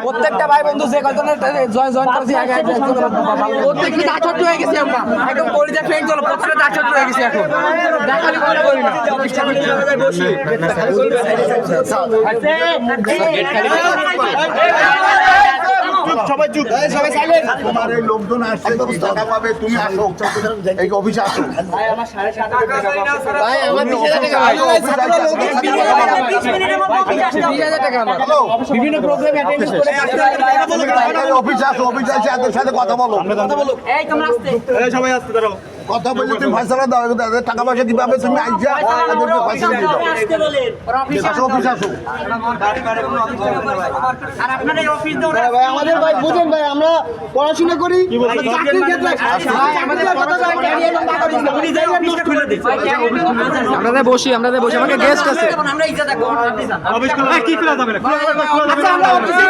প্রত্যেকটা ভাই বন্ধু যে কয়জনের জয়েন করেছি আগে প্রত্যেকটা দাঁত হয়ে গেছে আমরা একদম কলিজা ফ্রেন্ড চলো প্রত্যেকটা দাঁত হয়ে গেছে এখন দেখালি কথা বলি না সবাই চুপ সবাই সাইলেন্ট তোমার এই লোকজন আসছে টাকা পাবে তুমি আসো এই অফিসে আসো ভাই আমার 7.5 ভাই আমার 20000 টাকা ভাই ছাত্র লোক 20 মিনিটের মধ্যে অফিসে আসতে 20000 টাকা আমার বিভিন্ন প্রোগ্রামে অ্যাটেন্ড করে অফিসে আসো অফিসে এসে এদের সাথে কথা বলো এই তোমরা আসতে এই সবাই আসতে দাঁড়াও কথা বলে তুমি ফয়সালা দাও এদের টাকা পয়সা কিভাবে তুমি আইছা এদেরকে ফয়সালা দিয়ে দাও আসতে বলেন আর অফিসে আসো অফিসে আসো আর আপনারা এই অফিস দাও ভাই আমাদের ভাই বুঝেন ভাই আমরা পড়াশোনা করি আমরা চাকরির ক্ষেত্রে আমাদের কথা বলে ক্যারিয়ার না করি উনি যাই অফিস খুলে দিই আমরা বসি আমাকে গেস্ট আছে আমরা ইজ্জত রাখবো আচ্ছা আমরা অফিসে